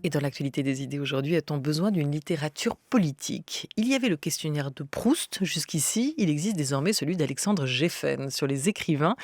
Et dans l'actualité des idées aujourd'hui, a-t-on besoin d'une littérature politique? Il y avait le questionnaire de Proust jusqu'ici, il existe désormais celui d'Alexandre Géffen sur les écrivains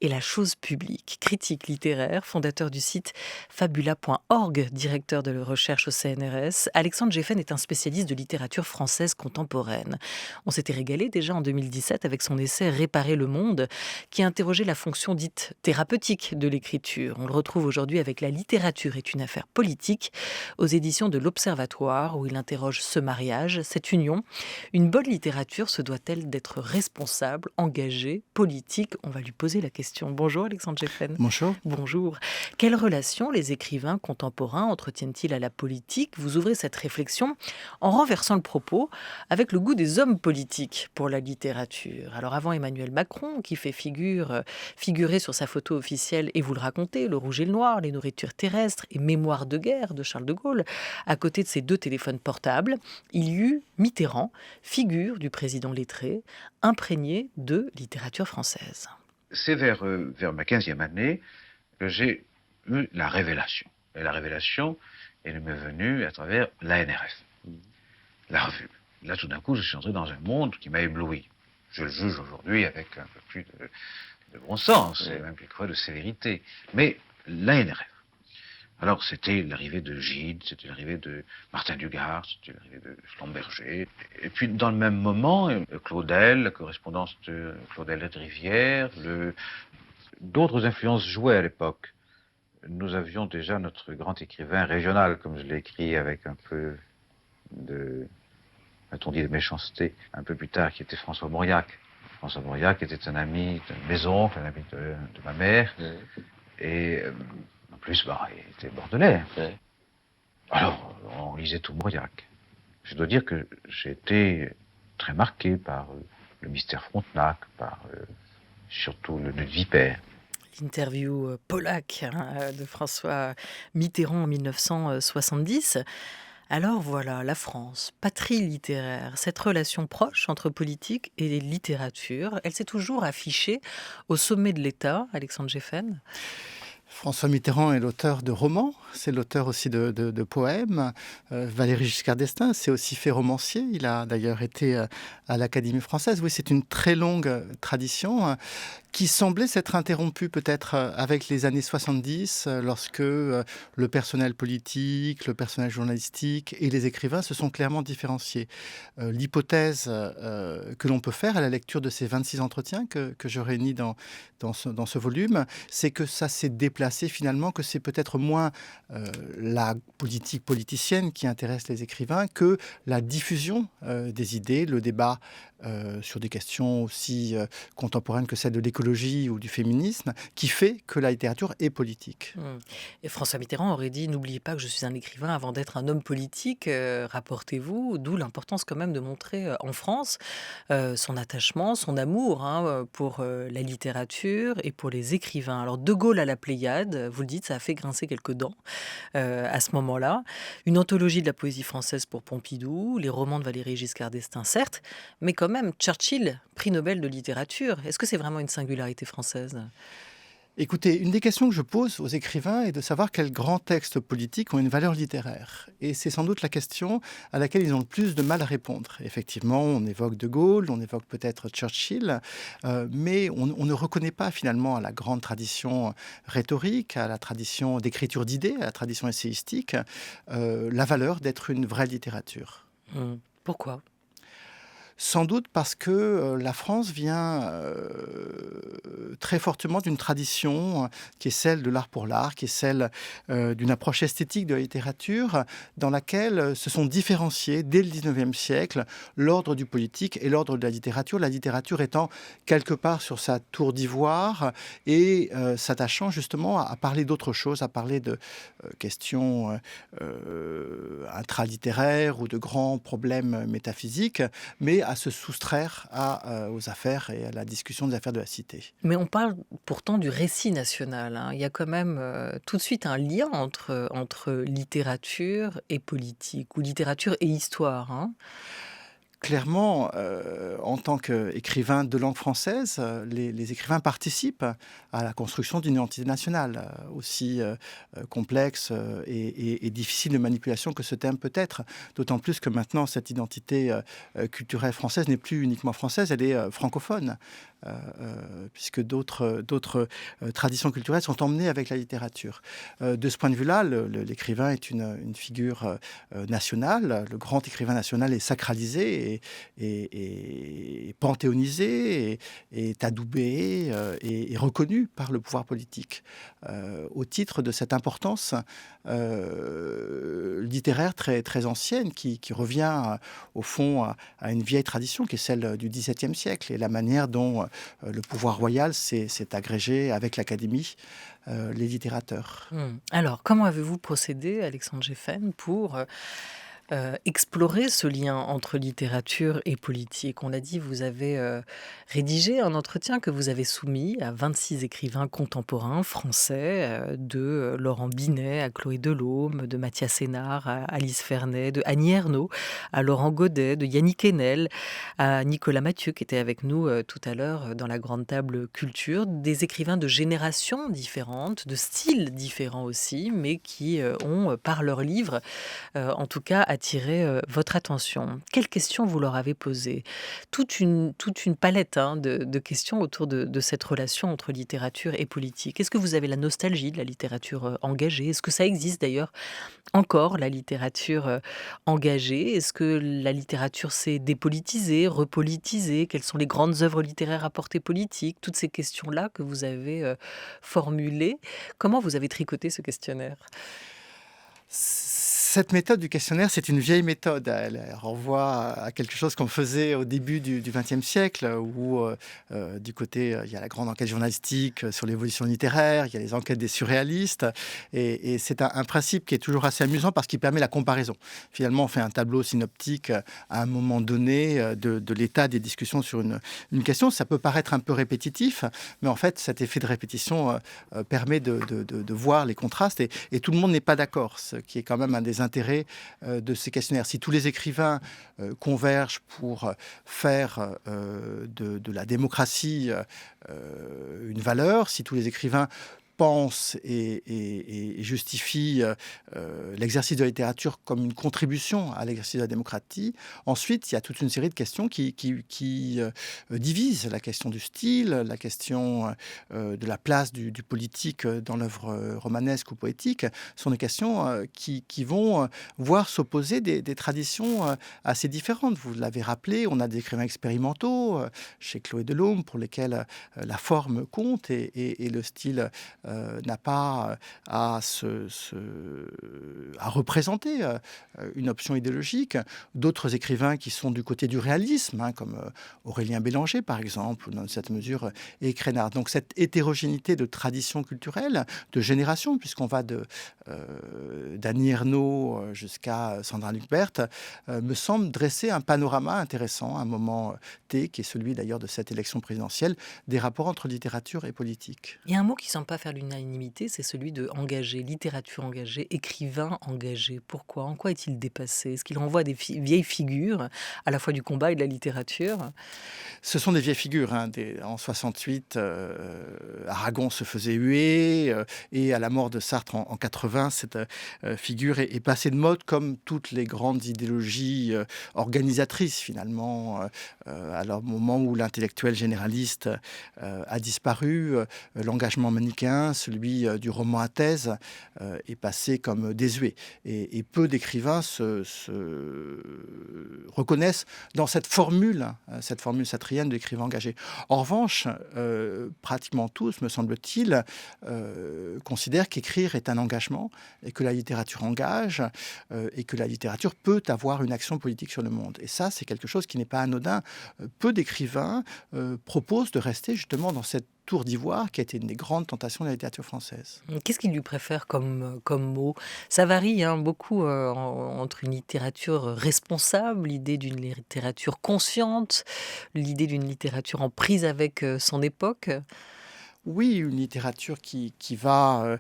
et la chose publique. Critique littéraire, fondateur du site fabula.org, directeur de recherche au CNRS, Alexandre Géffen est un spécialiste de littérature française contemporaine. On s'était régalé déjà en 2017 avec son essai Réparer le monde, qui interrogeait la fonction dite thérapeutique de l'écriture. On le retrouve aujourd'hui avec La littérature est une affaire politique, aux éditions de l'Observatoire, où il interroge ce mariage, cette union. Une bonne littérature se doit-elle d'être responsable, engagée, politique? On va lui poser la question. Bonjour Alexandre Géffen. Bonjour. Bonjour. Quelle relation les écrivains contemporains entretiennent-ils à la politique? Vous ouvrez cette réflexion en renversant le propos avec le goût des hommes politiques pour la littérature. Alors avant Emmanuel Macron, qui fait figurer sur sa photo officielle, et vous le racontez, Le Rouge et le Noir, Les nourritures terrestres et Mémoires de guerre de Charles de Gaulle, à côté de ses deux téléphones portables, il y eut Mitterrand, figure du président lettré, imprégné de littérature française. C'est vers ma 15e année que j'ai eu la révélation. Et la révélation, elle m'est venue à travers l'ANRF, la revue. Là, tout d'un coup, je suis entré dans un monde qui m'a ébloui. Je le juge aujourd'hui avec un peu plus de bon sens, et même quelquefois de sévérité. Mais l'ANRF, alors c'était l'arrivée de Gide, c'était l'arrivée de Martin Dugard, c'était l'arrivée de Schlumberger. Et puis dans le même moment, Claudel, la correspondance de Claudel de Rivière, d'autres influences jouaient à l'époque. Nous avions déjà notre grand écrivain régional, comme je l'ai écrit avec un peu de, a-t-on dit, de méchanceté, un peu plus tard, qui était François Mauriac. François Mauriac était un ami de mes oncles, un ami de ma mère. Et en plus, il était bordelais. Alors, on lisait tout Mauriac. Je dois dire que j'ai été très marqué par le mystère Frontenac, par surtout le nœud de vipère. L'interview Polac de François Mitterrand en 1970. Alors voilà, la France, patrie littéraire, cette relation proche entre politique et littérature, elle s'est toujours affichée au sommet de l'État, Alexandre Géffen. François Mitterrand est l'auteur de romans, c'est l'auteur aussi de poèmes. Valéry Giscard d'Estaing s'est aussi fait romancier, il a d'ailleurs été à l'Académie française. Oui, c'est une très longue tradition qui semblait s'être interrompue peut-être avec les années 70, lorsque le personnel politique, le personnel journalistique et les écrivains se sont clairement différenciés. L'hypothèse que l'on peut faire à la lecture de ces 26 entretiens que je réunis dans ce volume, c'est que ça s'est déplacé finalement, que c'est peut-être moins la politique politicienne qui intéresse les écrivains que la diffusion des idées, le débat sur des questions aussi contemporaines que celle de l'écologie ou du féminisme, qui fait que la littérature est politique. Et François Mitterrand aurait dit: n'oubliez pas que je suis un écrivain avant d'être un homme politique, rapportez-vous, d'où l'importance quand même de montrer en France son attachement, son amour pour la littérature et pour les écrivains. Alors De Gaulle à la Pléiade, vous le dites, ça a fait grincer quelques dents à ce moment-là. Une anthologie de la poésie française pour Pompidou, les romans de Valéry Giscard d'Estaing, certes, mais quand même Churchill, prix Nobel de littérature. Est-ce que c'est vraiment une singularité française? Écoutez, une des questions que je pose aux écrivains est de savoir quels grands textes politiques ont une valeur littéraire. Et c'est sans doute la question à laquelle ils ont le plus de mal à répondre. Effectivement, on évoque De Gaulle, on évoque peut-être Churchill, mais on ne reconnaît pas finalement à la grande tradition rhétorique, à la tradition d'écriture d'idées, à la tradition essayistique, la valeur d'être une vraie littérature. Pourquoi? Sans doute parce que la France vient très fortement d'une tradition qui est celle de l'art pour l'art, qui est celle d'une approche esthétique de la littérature, dans laquelle se sont différenciés dès le 19e siècle l'ordre du politique et l'ordre de la littérature étant quelque part sur sa tour d'ivoire et s'attachant justement à parler d'autre chose, à parler de questions intralittéraires ou de grands problèmes métaphysiques, mais à se soustraire aux affaires et à la discussion des affaires de la cité. Mais on parle pourtant du récit national, hein. Il y a quand même tout de suite un lien entre littérature et politique, ou littérature et histoire, hein. clairement, en tant qu'écrivain de langue française, les écrivains participent à la construction d'une identité nationale, aussi complexe et difficile de manipulation que ce terme peut être. D'autant plus que maintenant, cette identité culturelle française n'est plus uniquement française, elle est francophone. Puisque d'autres traditions culturelles sont emmenées avec la littérature. De ce point de vue-là, l'écrivain est une figure nationale. Le grand écrivain national est sacralisé et panthéonisé, et est adoubé et reconnu par le pouvoir politique. Au titre de cette importance littéraire très ancienne qui revient au fond à une vieille tradition qui est celle du XVIIe siècle, et la manière dont le pouvoir royal s'est agrégé avec l'Académie, les littérateurs. Alors, comment avez-vous procédé, Alexandre Géffen, pour explorer ce lien entre littérature et politique? On l'a dit, vous avez rédigé un entretien que vous avez soumis à 26 écrivains contemporains français, de Laurent Binet à Chloé Delhomme, de Mathias Sénard à Alice Fernet, de Annie Ernaux à Laurent Godet, de Yannick Enel à Nicolas Mathieu, qui était avec nous tout à l'heure dans la grande table culture. Des écrivains de générations différentes, de styles différents aussi, mais qui ont, par leurs livres, en tout cas, attiré votre attention. Quelles questions vous leur avez posées? Toute une palette de questions autour de cette relation entre littérature et politique. Est-ce que vous avez la nostalgie de la littérature engagée? Est-ce que ça existe d'ailleurs encore, la littérature engagée? Est-ce que la littérature s'est dépolitisée, repolitisée? Quelles sont les grandes œuvres littéraires à portée politique? Toutes ces questions-là que vous avez formulées. Comment vous avez tricoté ce questionnaire? Cette méthode du questionnaire, c'est une vieille méthode. Elle renvoie à quelque chose qu'on faisait au début du XXe siècle, où du côté, il y a la grande enquête journalistique sur l'évolution littéraire, il y a les enquêtes des surréalistes, et c'est un principe qui est toujours assez amusant parce qu'il permet la comparaison. Finalement, on fait un tableau synoptique à un moment donné de l'état des discussions sur une question. Ça peut paraître un peu répétitif, mais en fait, cet effet de répétition permet de voir les contrastes, et tout le monde n'est pas d'accord, ce qui est quand même un des intérêt de ces questionnaires. Si tous les écrivains convergent pour faire de la démocratie une valeur, si tous les écrivains pense et justifie l'exercice de la littérature comme une contribution à l'exercice de la démocratie. Ensuite, il y a toute une série de questions qui divisent la question du style, la question de la place du politique dans l'œuvre romanesque ou poétique. Ce sont des questions qui vont voir s'opposer des traditions assez différentes. Vous l'avez rappelé, on a des écrivains expérimentaux chez Chloé Delhomme pour lesquels la forme compte et le style n'a pas à représenter une option idéologique. D'autres écrivains qui sont du côté du réalisme, comme Aurélien Bélanger par exemple, ou dans cette mesure Éric Rénard. Donc cette hétérogénéité de traditions culturelles, de générations, puisqu'on va d'Annie Ernaux jusqu'à Sandra Lucbert, me semble dresser un panorama intéressant, un moment T, qui est celui d'ailleurs de cette élection présidentielle, des rapports entre littérature et politique. Il y a un mot qui ne semble pas faire l'unanimité, c'est celui de engagé, littérature engagée, écrivain engagé. Pourquoi? En quoi est-il dépassé? Est-ce qu'il renvoie à des vieilles figures, à la fois du combat et de la littérature? Ce sont des vieilles figures. En 68, Aragon se faisait huer, et à la mort de Sartre en 80, cette figure est passée de mode, comme toutes les grandes idéologies organisatrices finalement. À leur moment où l'intellectuel généraliste a disparu, l'engagement manichéen, celui du roman à thèse, est passé comme désuet. Et peu d'écrivains se reconnaissent dans cette formule satrienne de l'écrivain engagé. En revanche, pratiquement tous, me semble-t-il, considèrent qu'écrire est un engagement, et que la littérature engage, et que la littérature peut avoir une action politique sur le monde. Et ça, c'est quelque chose qui n'est pas anodin. Peu d'écrivains proposent de rester justement dans cette tour d'ivoire qui a été une des grandes tentations de la littérature française. Qu'est-ce qu'il lui préfère comme mot? Ça varie beaucoup entre une littérature responsable, l'idée d'une littérature consciente, l'idée d'une littérature en prise avec son époque. Oui, une littérature qui va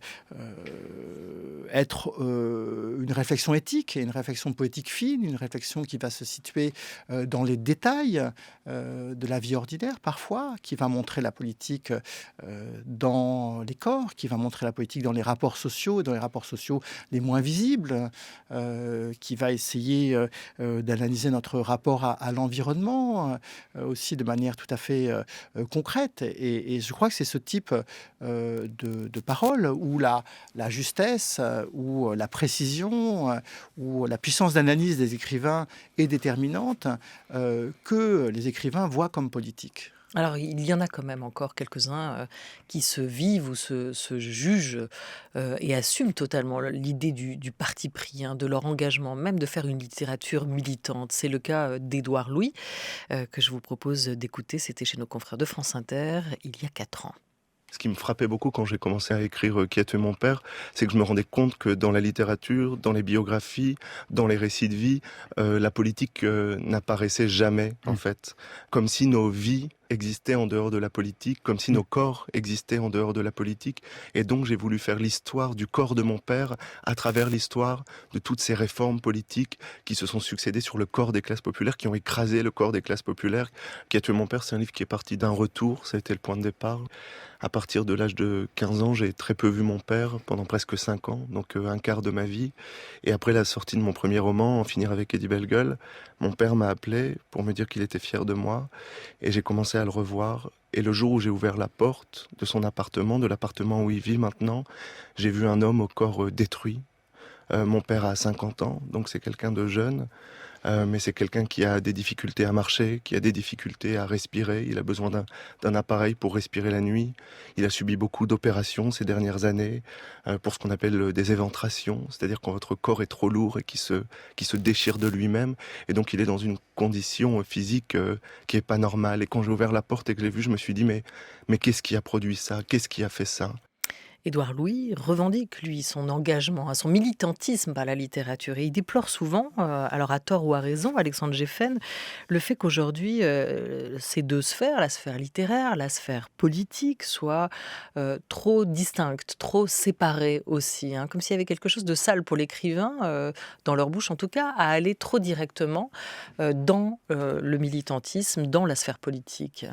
être une réflexion éthique et une réflexion poétique fine, une réflexion qui va se situer dans les détails de la vie ordinaire parfois, qui va montrer la politique dans les corps, qui va montrer la politique dans les rapports sociaux, et dans les rapports sociaux les moins visibles, qui va essayer d'analyser notre rapport à l'environnement aussi de manière tout à fait concrète. Et je crois que c'est ce type de parole où la justesse, où la précision, où la puissance d'analyse des écrivains est déterminante, que les écrivains voient comme politique. Alors, il y en a quand même encore quelques-uns qui se vivent ou se jugent et assument totalement l'idée du parti pris, hein, de leur engagement, même de faire une littérature militante. C'est le cas d'Édouard Louis, que je vous propose d'écouter. C'était chez nos confrères de France Inter il y a 4 ans. Ce qui me frappait beaucoup quand j'ai commencé à écrire Qui a tué mon père, c'est que je me rendais compte que dans la littérature, dans les biographies, dans les récits de vie, la politique n'apparaissait jamais, en fait. Comme si nos vies existaient en dehors de la politique, comme si nos corps existaient en dehors de la politique. Et donc j'ai voulu faire l'histoire du corps de mon père à travers l'histoire de toutes ces réformes politiques qui se sont succédées sur le corps des classes populaires, qui ont écrasé le corps des classes populaires. Qui a tué mon père, c'est un livre qui est parti d'un retour, ça a été le point de départ. À partir de l'âge de 15 ans, j'ai très peu vu mon père, pendant presque 5 ans, donc un quart de ma vie. Et après la sortie de mon premier roman, En finir avec Eddie Bellegueule, mon père m'a appelé pour me dire qu'il était fier de moi. Et j'ai commencé à le revoir. Et le jour où j'ai ouvert la porte de son appartement, de l'appartement où il vit maintenant, j'ai vu un homme au corps détruit. Mon père a 50 ans, donc c'est quelqu'un de jeune. Mais c'est quelqu'un qui a des difficultés à marcher, qui a des difficultés à respirer. Il a besoin d'un appareil pour respirer la nuit. Il a subi beaucoup d'opérations ces dernières années pour ce qu'on appelle des éventrations, c'est-à-dire quand votre corps est trop lourd et qui se déchire de lui-même. Et donc il est dans une condition physique qui est pas normale. Et quand j'ai ouvert la porte et que je l'ai vu, je me suis dit mais qu'est-ce qui a produit ça? Qu'est-ce qui a fait ça? Édouard Louis revendique, lui, son engagement, son militantisme par la littérature. Et il déplore souvent, alors à tort ou à raison, Alexandre Géffen, le fait qu'aujourd'hui, ces deux sphères, la sphère littéraire, la sphère politique, soient trop distinctes, trop séparées aussi. Hein, comme s'il y avait quelque chose de sale pour l'écrivain, dans leur bouche en tout cas, à aller trop directement dans le militantisme, dans la sphère politique.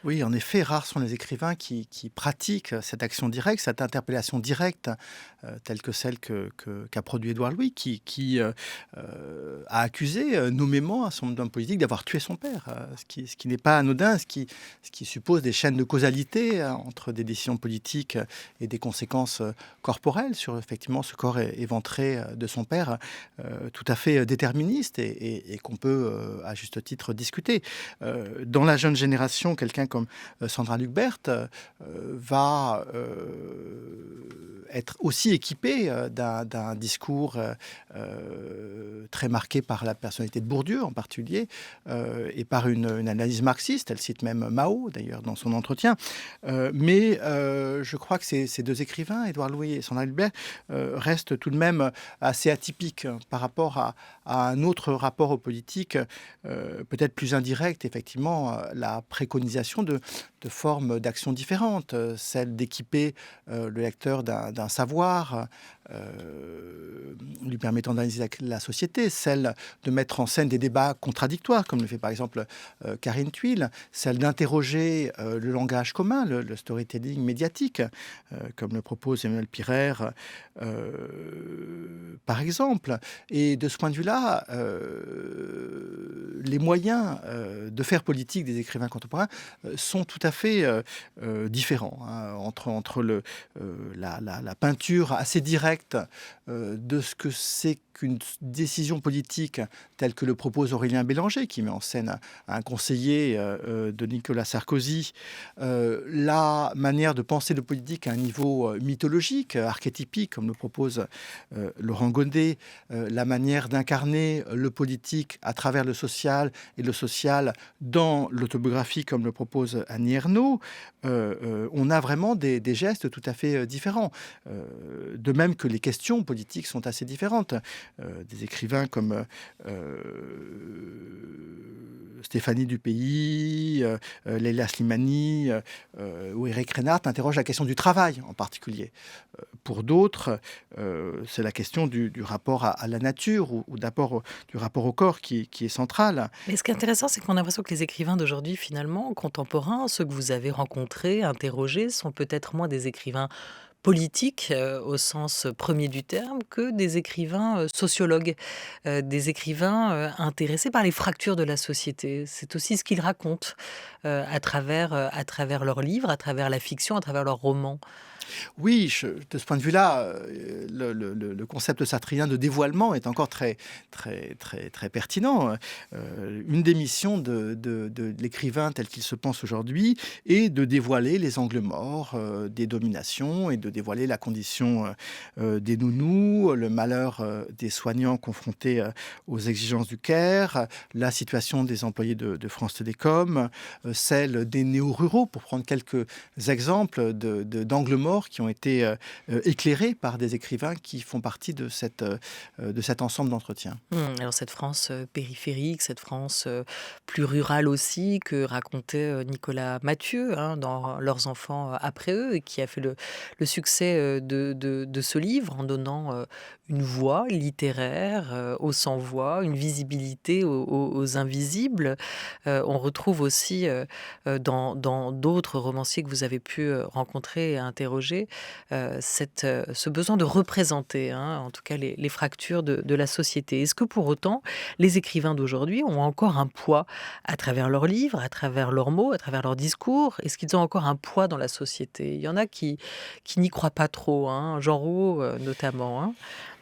Oui, en effet, rares sont les écrivains qui pratiquent cette action directe, cette interpellation directe, telle que celle qu'a produit Édouard Louis, qui a accusé nommément un certain nombre d'hommes politiques d'avoir tué son père, ce qui n'est pas anodin, ce qui suppose des chaînes de causalité entre des décisions politiques et des conséquences corporelles sur effectivement ce corps éventré de son père, tout à fait déterministe et qu'on peut à juste titre discuter. Dans la jeune génération, quelqu'un comme Sandra Lucbert va être aussi équipée d'un discours très marqué par la personnalité de Bourdieu en particulier et par une analyse marxiste. Elle cite même Mao d'ailleurs dans son entretien. Mais je crois que ces deux écrivains, Édouard Louis et Sandra Lucbert, restent tout de même assez atypiques par rapport à un autre rapport aux politiques, peut-être plus indirect, effectivement, la préconisation de formes d'action différentes, celle d'équiper le lecteur d'un savoir lui permettant d'analyser la société, celle de mettre en scène des débats contradictoires, comme le fait par exemple Karine Thuil, celle d'interroger le langage commun, le storytelling médiatique, comme le propose Emmanuel Pirer, par exemple. Et de ce point de vue-là, les moyens de faire politique des écrivains contemporains sont tout à fait différents, hein, entre la peinture assez directe de ce que c'est qu'une décision politique telle que le propose Aurélien Bélanger, qui met en scène un conseiller de Nicolas Sarkozy, la manière de penser le politique à un niveau mythologique, archétypique, comme le propose Laurent Godet, la manière d'incarner le politique à travers le social et le social dans l'autobiographie, comme le propose Annie Ernaux, on a vraiment des gestes tout à fait différents. De même que les questions politiques sont assez différentes. Des écrivains comme Stéphanie Dupéy, Leila Slimani ou Éric Reinhardt interrogent la question du travail en particulier. Pour d'autres, c'est la question du rapport à la nature ou d'abord du rapport au corps qui est central. Mais ce qui est intéressant, c'est qu'on a l'impression que les écrivains d'aujourd'hui, finalement, contemporains, ceux que vous avez rencontrés, interrogés, sont peut-être moins des écrivains politiques au sens premier du terme que des écrivains sociologues, des écrivains intéressés par les fractures de la société. C'est aussi ce qu'ils racontent à travers leurs livres, à travers la fiction, à travers leurs romans. Oui, de ce point de vue-là, le concept sartrien de dévoilement est encore très, très, très, très pertinent. Une des missions de l'écrivain tel qu'il se pense aujourd'hui est de dévoiler les angles morts des dominations et de dévoiler la condition des nounous, le malheur des soignants confrontés aux exigences du Caire, la situation des employés de France Télécom, celle des néo-ruraux, pour prendre quelques exemples d'angles morts qui ont été éclairés par des écrivains qui font partie de cet ensemble d'entretiens. Alors cette France périphérique, cette France plus rurale aussi, que racontait Nicolas Mathieu dans Leurs enfants après eux, et qui a fait le succès de ce livre en donnant une voix littéraire aux sans-voix, une visibilité aux invisibles. On retrouve aussi dans d'autres romanciers que vous avez pu rencontrer et interroger ce besoin de représenter, en tout cas les fractures de la société. Est-ce que pour autant, les écrivains d'aujourd'hui ont encore un poids à travers leurs livres, à travers leurs mots, à travers leurs discours? Est-ce qu'ils ont encore un poids dans la société? Il y en a qui n'y croient pas trop, Jean Rouault notamment.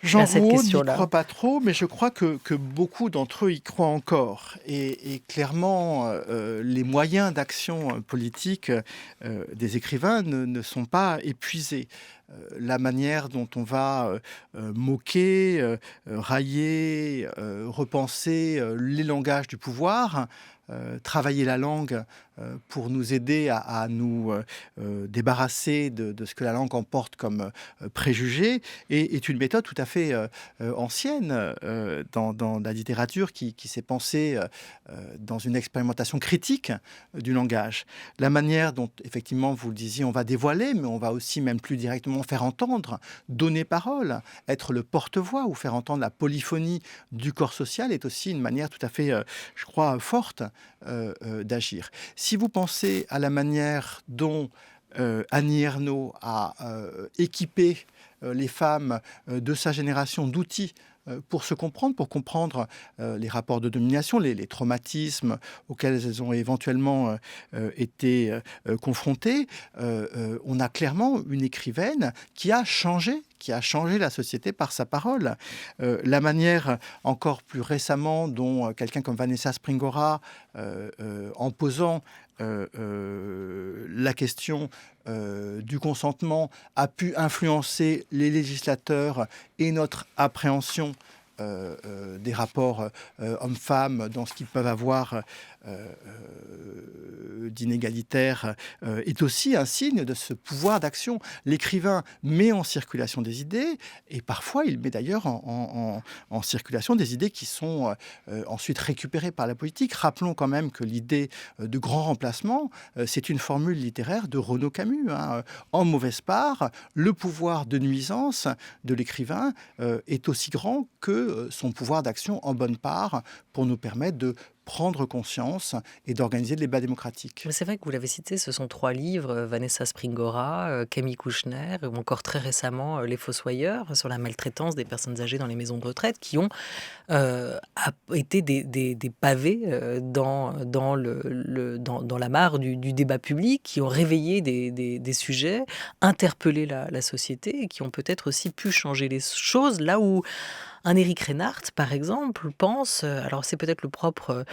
Jean à cette Rouault n'y question-là. croit pas trop, mais je crois que beaucoup d'entre eux y croient encore. Et clairement, les moyens d'action politique des écrivains ne sont pas épuisés. La manière dont on va moquer, railler, repenser les langages du pouvoir, travailler la langue pour nous aider à nous débarrasser de ce que la langue emporte comme préjugés, est une méthode tout à fait ancienne dans la littérature qui s'est pensée dans une expérimentation critique du langage. La manière dont, effectivement, vous le disiez, on va dévoiler, mais on va aussi même plus directement faire entendre, donner parole, être le porte-voix ou faire entendre la polyphonie du corps social est aussi une manière tout à fait, je crois, forte d'agir. Si vous pensez à la manière dont Annie Ernaux a équipé les femmes de sa génération d'outils pour se comprendre, pour comprendre les rapports de domination, les traumatismes auxquels elles ont éventuellement été confrontées, on a clairement une écrivaine qui a changé la société par sa parole. La manière, encore plus récemment, dont quelqu'un comme Vanessa Springora, en posant la question du consentement, a pu influencer les législateurs et notre appréhension des rapports hommes-femmes dans ce qu'ils peuvent avoir d'inégalitaire est aussi un signe de ce pouvoir d'action. L'écrivain met en circulation des idées et parfois il met d'ailleurs en circulation des idées qui sont ensuite récupérées par la politique. Rappelons quand même que l'idée de grand remplacement, c'est une formule littéraire de Renaud Camus. En mauvaise part, le pouvoir de nuisance de l'écrivain est aussi grand que son pouvoir d'action en bonne part pour nous permettre de prendre conscience et d'organiser le débat démocratique. Mais c'est vrai que vous l'avez cité, ce sont 3 livres, Vanessa Springora, Camille Kouchner, ou encore très récemment Les Fossoyeurs, sur la maltraitance des personnes âgées dans les maisons de retraite, qui ont été des pavés dans la mare du débat public, qui ont réveillé des sujets, interpellé la société, et qui ont peut-être aussi pu changer les choses, là où Un Éric Reinhardt, par exemple, pense, alors c'est peut-être le propre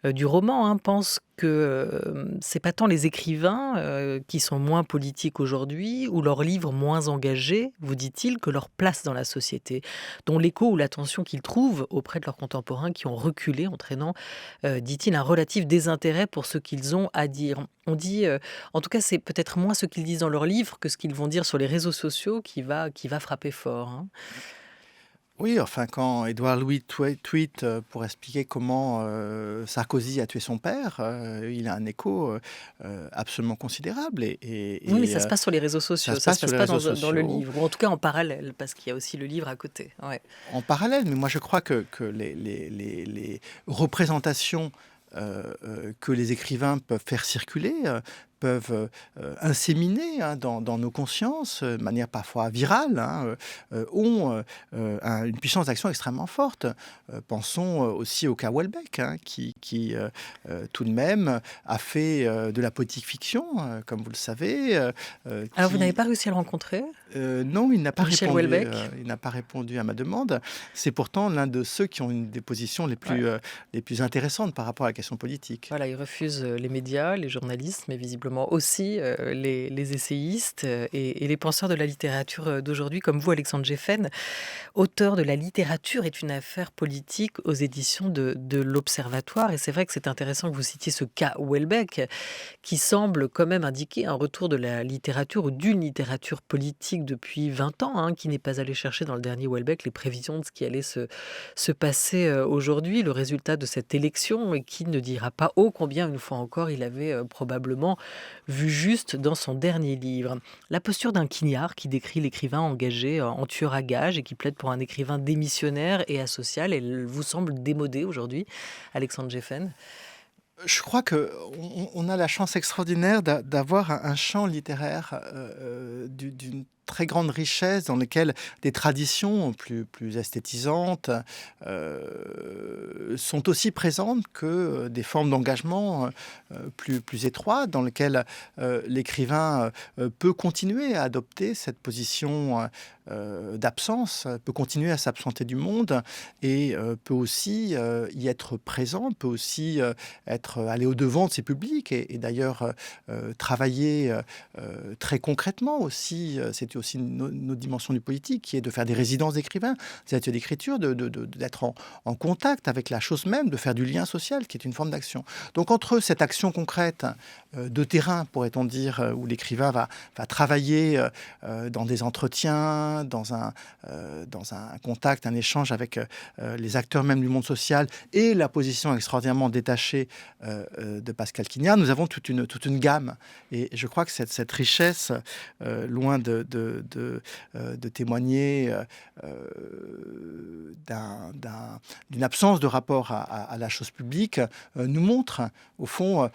du roman, hein, pense que c'est pas tant les écrivains qui sont moins politiques aujourd'hui ou leurs livres moins engagés, vous dit-il, que leur place dans la société, dont l'écho ou l'attention qu'ils trouvent auprès de leurs contemporains qui ont reculé, entraînant, dit-il, un relatif désintérêt pour ce qu'ils ont à dire. On dit, en tout cas, c'est peut-être moins ce qu'ils disent dans leurs livres que ce qu'ils vont dire sur les réseaux sociaux qui va frapper fort, hein. Oui, enfin, quand Édouard Louis tweet pour expliquer comment Sarkozy a tué son père, il a un écho absolument considérable. Oui, mais ça se passe sur les réseaux sociaux, ça se sur passe les pas réseaux dans le sociaux. livre, ou en tout cas en parallèle, parce qu'il y a aussi le livre à côté. Ouais. En parallèle, mais moi je crois que les représentations que les écrivains peuvent faire circuler, peuvent inséminer, hein, dans nos consciences, de manière parfois virale, hein, ont une puissance d'action extrêmement forte. Pensons aussi au cas Houellebecq, hein, qui tout de même a fait de la poétique fiction, comme vous le savez. Alors vous n'avez Qui pas réussi à le rencontrer, Non, Michel Houellebecq? il n'a pas répondu à ma demande. C'est pourtant l'un de ceux qui ont une des positions Ouais. les plus intéressantes par rapport à la question politique. Voilà, il refuse les médias, les journalistes, mais visiblement aussi les essayistes et les penseurs de la littérature d'aujourd'hui, comme vous, Alexandre Géffen, auteur de La littérature est une affaire politique aux éditions de l'Observatoire. Et c'est vrai que c'est intéressant que vous citiez ce cas Houellebecq, qui semble quand même indiquer un retour de la littérature ou d'une littérature politique depuis 20 ans, hein, qui n'est pas allé chercher dans le dernier Houellebecq les prévisions de ce qui allait se passer aujourd'hui, le résultat de cette élection, et qui ne dira pas ô combien, une fois encore, il avait probablement vu juste dans son dernier livre. La posture d'un Quignard qui décrit l'écrivain engagé en tueur à gages et qui plaide pour un écrivain démissionnaire et asocial, elle vous semble démodée aujourd'hui, Alexandre Géffen? Je crois que on a la chance extraordinaire d'avoir un champ littéraire d'une très grande richesse dans lequel des traditions plus esthétisantes sont aussi présentes que des formes d'engagement plus étroites, dans lesquelles l'écrivain peut continuer à adopter cette position d'absence, peut continuer à s'absenter du monde et peut aussi y être présent, peut aussi aller au-devant de ses publics et d'ailleurs travailler très concrètement aussi. C'était aussi une autre dimension du politique qui est de faire des résidences d'écrivains, des ateliers d'écriture, d'être en contact avec la chose même, de faire du lien social qui est une forme d'action. Donc entre cette action concrète de terrain, pourrait-on dire, où l'écrivain va travailler dans des entretiens, dans un contact, un échange avec les acteurs même du monde social et la position extraordinairement détachée de Pascal Quignard, nous avons toute une gamme. Et je crois que cette richesse, loin de témoigner d'une absence de rapport à la chose publique, nous montre, au fond,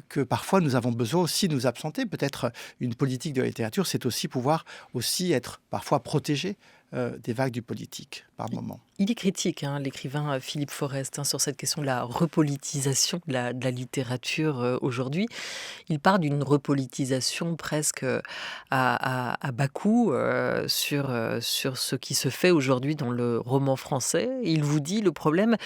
que parfois nous avons besoin aussi de nous absenter. Peut-être une politique de la littérature, c'est aussi pouvoir aussi être parfois protégé des vagues du politique, par moment. Il est critique, hein, l'écrivain Philippe Forest, hein, sur cette question de la repolitisation de la littérature aujourd'hui. Il parle d'une repolitisation presque à bas coût sur ce qui se fait aujourd'hui dans le roman français. Il vous dit le problème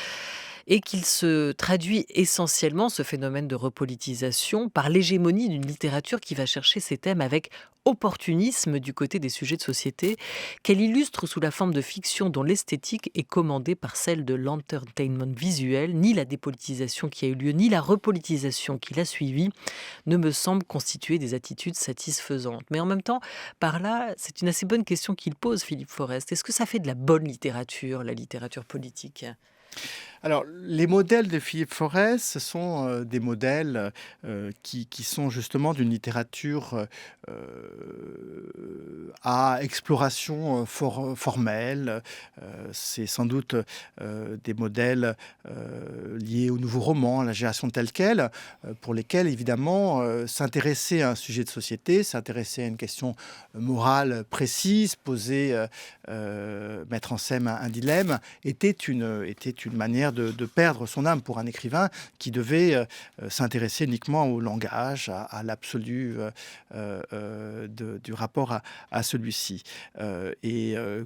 et qu'il se traduit essentiellement, ce phénomène de repolitisation, par l'hégémonie d'une littérature qui va chercher ses thèmes avec opportunisme du côté des sujets de société, qu'elle illustre sous la forme de fiction dont l'esthétique est commandée par celle de l'entertainment visuel. Ni la dépolitisation qui a eu lieu, ni la repolitisation qui l'a suivie ne me semblent constituer des attitudes satisfaisantes. Mais en même temps, par là, c'est une assez bonne question qu'il pose, Philippe Forest. Est-ce que ça fait de la bonne littérature, la littérature politique ? Alors, les modèles de Philippe Forest, ce sont des modèles qui sont justement d'une littérature à exploration formelle. C'est sans doute des modèles liés au nouveau roman, à la génération telle qu'elle, pour lesquels, évidemment, s'intéresser à un sujet de société, s'intéresser à une question morale précise, mettre en scène un dilemme, était une manière manière de perdre son âme pour un écrivain qui devait s'intéresser uniquement au langage, à l'absolu du rapport à celui-ci.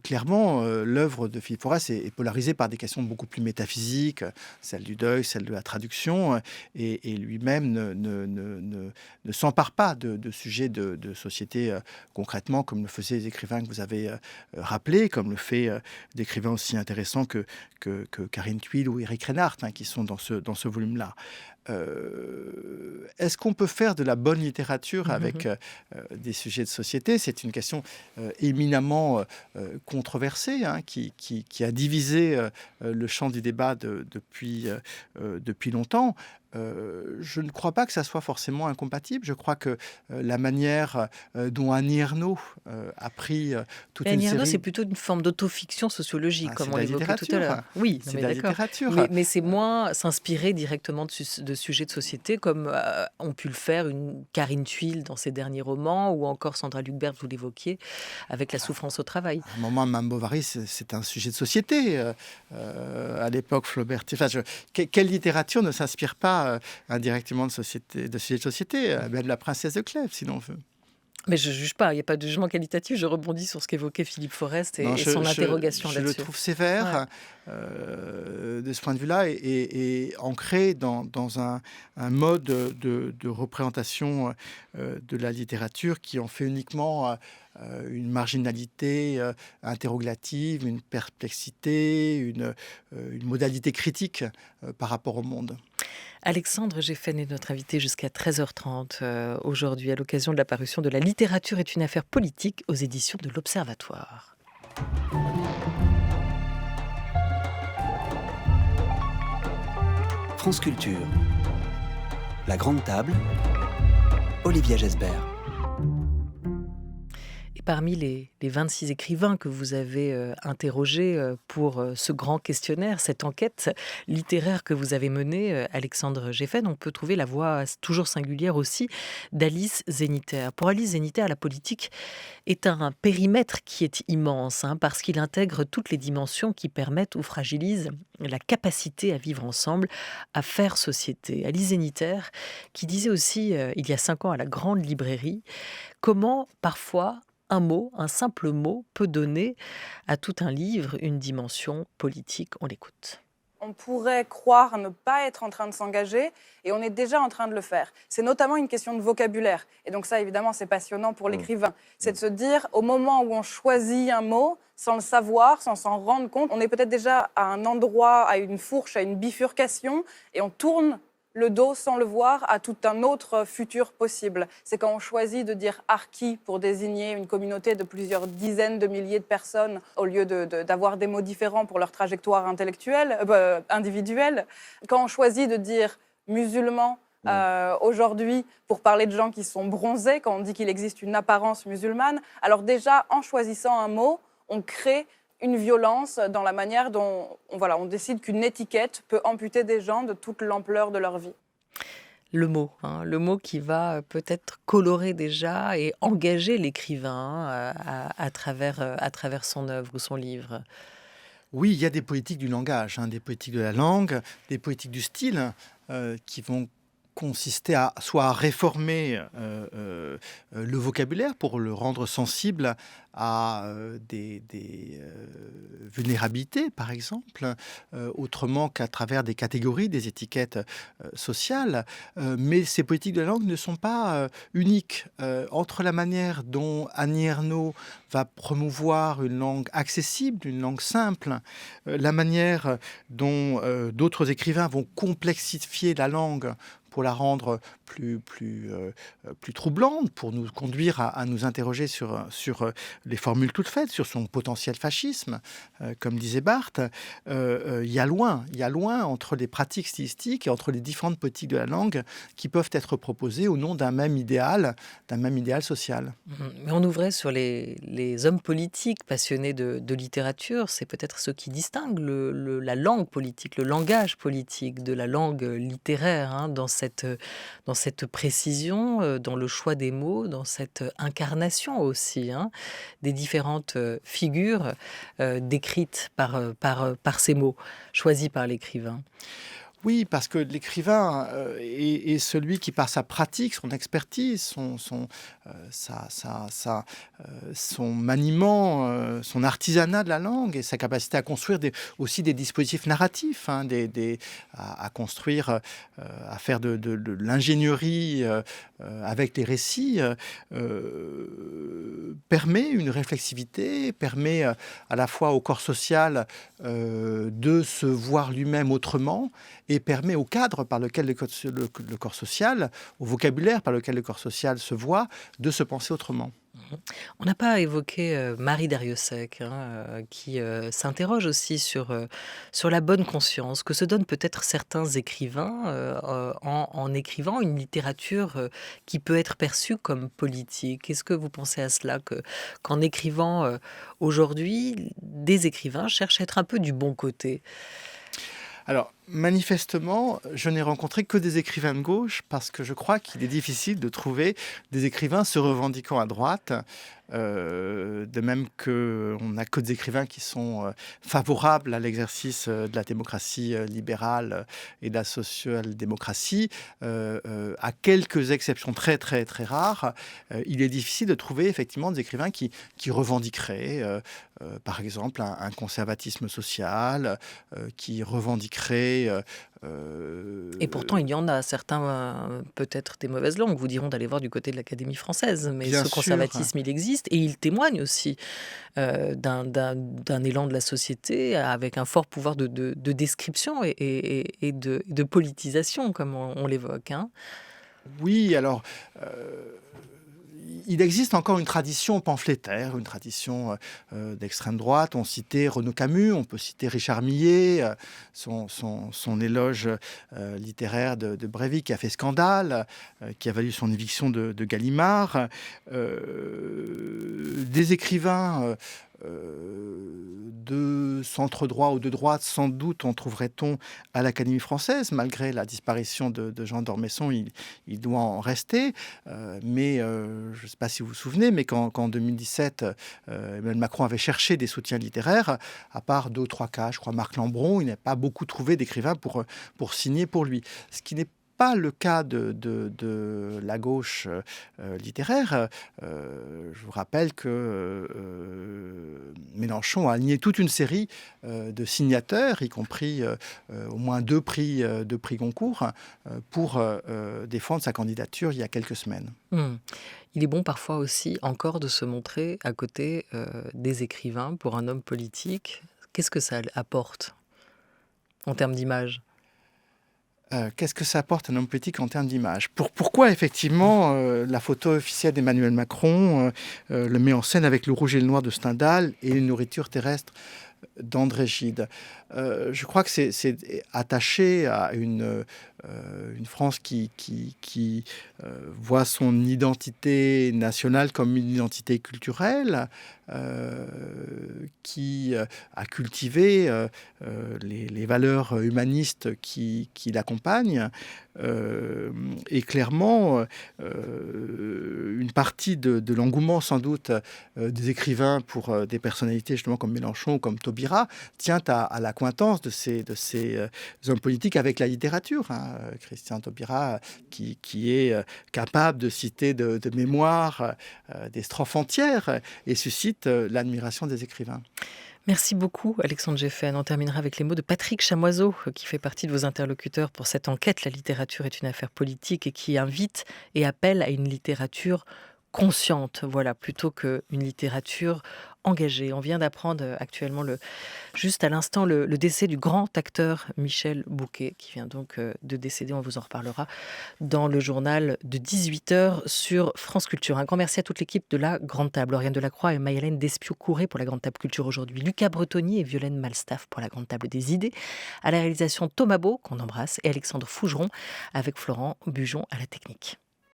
Clairement, l'œuvre de Philippe Forest est polarisée par des questions beaucoup plus métaphysiques, celle du deuil, celle de la traduction, et lui-même ne s'empare pas de sujets de société concrètement, comme le faisaient les écrivains que vous avez rappelés, comme le fait d'écrivains aussi intéressants que Karine Thuil ou Éric Reinhardt, qui sont dans ce volume-là. Est-ce qu'on peut faire de la bonne littérature avec des sujets de société? C'est une question éminemment controversée, qui a divisé le champ du débat depuis longtemps. Je ne crois pas que ça soit forcément incompatible. Je crois que la manière dont Annie Ernaux a pris toute une Annie Ernaux, série... c'est plutôt une forme d'autofiction sociologique, comme on l'évoquait tout à l'heure. Oui, c'est mais de la d'accord. littérature. Mais c'est moins s'inspirer directement de sujets de société, comme ont pu le faire une Karine Thuil dans ses derniers romans, ou encore Sandra Lucbert, vous l'évoquiez, avec La souffrance au travail. À un moment, Madame Bovary, c'est un sujet de société. À l'époque, Flaubert... Quelle littérature ne s'inspire pas indirectement de sujets de société, même La princesse de Clèves, si l'on veut. Mais je ne juge pas, il n'y a pas de jugement qualitatif. Je rebondis sur ce qu'évoquait Philippe Forest et son interrogation là-dessus. Je le trouve sévère de ce point de vue-là et ancré dans un mode de représentation de la littérature qui en fait uniquement une marginalité interrogative, une perplexité, une modalité critique par rapport au monde. Alexandre Géffen est notre invité jusqu'à 13h30 aujourd'hui à l'occasion de la parution de La littérature est une affaire politique aux éditions de l'Observatoire. France Culture. La Grande Table. Olivia Gesbert. Et parmi les 26 écrivains que vous avez interrogés pour ce grand questionnaire, cette enquête littéraire que vous avez menée, Alexandre Géffen, on peut trouver la voix toujours singulière aussi d'Alice Zéniter. Pour Alice Zéniter, la politique est un périmètre qui est immense, parce qu'il intègre toutes les dimensions qui permettent ou fragilisent la capacité à vivre ensemble, à faire société. Alice Zéniter, qui disait aussi, il y a 5 ans à la Grande Librairie, comment parfois un mot, un simple mot, peut donner à tout un livre une dimension politique. On l'écoute. On pourrait croire ne pas être en train de s'engager et on est déjà en train de le faire. C'est notamment une question de vocabulaire. Et donc ça, évidemment, c'est passionnant pour l'écrivain. C'est de se dire, au moment où on choisit un mot, sans le savoir, sans s'en rendre compte, on est peut-être déjà à un endroit, à une fourche, à une bifurcation, et on tourne le dos sans le voir à tout un autre futur possible. C'est quand on choisit de dire harki pour désigner une communauté de plusieurs dizaines de milliers de personnes au lieu d'avoir des mots différents pour leur trajectoire intellectuelle, individuelle. Quand on choisit de dire musulman aujourd'hui pour parler de gens qui sont bronzés, quand on dit qu'il existe une apparence musulmane, alors déjà en choisissant un mot, on crée une violence dans la manière dont on décide qu'une étiquette peut amputer des gens de toute l'ampleur de leur vie. Le mot qui va peut-être colorer déjà et engager l'écrivain à travers son œuvre ou son livre. Oui, il y a des politiques du langage, des politiques de la langue, des politiques du style qui vont consister soit à réformer le vocabulaire pour le rendre sensible à des vulnérabilités, par exemple, autrement qu'à travers des catégories, des étiquettes sociales. Mais ces politiques de la langue ne sont pas uniques. Entre la manière dont Annie Ernaux va promouvoir une langue accessible, une langue simple, la manière dont d'autres écrivains vont complexifier la langue pour la rendre plus troublante, pour nous conduire à nous interroger sur les formules toutes faites, sur son potentiel fascisme, comme disait Barthes. Il y a loin entre les pratiques stylistiques et entre les différentes politiques de la langue qui peuvent être proposées au nom d'un même idéal social. Mais on ouvrait sur les hommes politiques passionnés de littérature, c'est peut-être ce qui distingue la langue politique, le langage politique de la langue littéraire, dans dans cette précision, dans le choix des mots, dans cette incarnation aussi, hein, des différentes figures décrites par ces mots, choisis par l'écrivain. Oui, parce que l'écrivain est celui qui, par sa pratique, son expertise, son maniement, son artisanat de la langue et sa capacité à construire aussi des dispositifs narratifs, hein, à construire, à faire de l'ingénierie avec les récits, permet une réflexivité, permet à la fois au corps social de se voir lui-même autrement, et permet au cadre par lequel le corps social, au vocabulaire par lequel le corps social se voit, de se penser autrement. On n'a pas évoqué Marie Darrieussecq, hein, qui s'interroge aussi sur la bonne conscience que se donnent peut-être certains écrivains en écrivant une littérature qui peut être perçue comme politique. Est-ce que vous pensez à cela, qu'en écrivant aujourd'hui, des écrivains cherchent à être un peu du bon côté? Alors, manifestement, je n'ai rencontré que des écrivains de gauche parce que je crois qu'il est difficile de trouver des écrivains se revendiquant à droite. De même qu'on n'a que des écrivains qui sont favorables à l'exercice de la démocratie libérale et de la social-démocratie. À quelques exceptions très très très rares, il est difficile de trouver effectivement des écrivains qui revendiqueraient par exemple un conservatisme social, qui revendiqueraient Et pourtant, il y en a certains, peut-être des mauvaises langues, vous diront d'aller voir du côté de l'Académie française, mais bien ce sûr. conservatisme, il existe et il témoigne aussi d'un élan de la société avec un fort pouvoir de description et de politisation, comme on l'évoque, hein. Oui, alors il existe encore une tradition pamphlétaire, une tradition d'extrême droite. On citait Renaud Camus, on peut citer Richard Millet, son éloge littéraire de Breivik qui a fait scandale, qui a valu son éviction de Gallimard. Des écrivains de centre droit ou de droite, sans doute en trouverait-on à l'Académie française, malgré la disparition de Jean d'Ormesson, il doit en rester. Mais je ne sais pas si vous vous souvenez, mais qu'en 2017, Emmanuel Macron avait cherché des soutiens littéraires, à part 2 ou 3 cas, je crois Marc Lambron, il n'a pas beaucoup trouvé d'écrivains pour signer pour lui. Ce qui n'est pas le cas de la gauche littéraire. Je vous rappelle que Mélenchon a aligné toute une série de signataires, y compris au moins 2 prix Goncourt, pour défendre sa candidature il y a quelques semaines. Il est bon parfois aussi encore de se montrer à côté des écrivains pour un homme politique. Qu'est-ce que ça apporte en termes d'image ? Qu'est-ce que ça apporte à un homme politique en termes d'image ? Pourquoi, effectivement, la photo officielle d'Emmanuel Macron le met en scène avec le rouge et le noir de Stendhal et une nourriture terrestre d'André Gide. Je crois que c'est attaché à une France qui voit son identité nationale comme une identité culturelle, qui a cultivé les valeurs humanistes qui l'accompagnent. Et clairement, une partie de l'engouement, sans doute, des écrivains pour des personnalités justement comme Mélenchon ou comme Taubira tient à l'accointance de ces hommes politiques avec la littérature, hein. Christian Taubira qui est capable de citer de mémoire des strophes entières et suscite l'admiration des écrivains. Merci beaucoup, Alexandre Géffen. On terminera avec les mots de Patrick Chamoiseau, qui fait partie de vos interlocuteurs pour cette enquête. La littérature est une affaire politique et qui invite et appelle à une littérature consciente, voilà, plutôt qu'une littérature engagée. On vient d'apprendre actuellement, juste à l'instant, le décès du grand acteur Michel Bouquet, qui vient donc de décéder. On vous en reparlera dans le journal de 18h sur France Culture. Un grand merci à toute l'équipe de La Grande Table. Lauriane Delacroix et Maïlène Despiau-Couré pour La Grande Table Culture aujourd'hui. Lucas Bretoni et Violaine Malstaff pour La Grande Table des Idées. À la réalisation, Thomas Beau, qu'on embrasse, et Alexandre Fougeron avec Florent Bujon à la technique.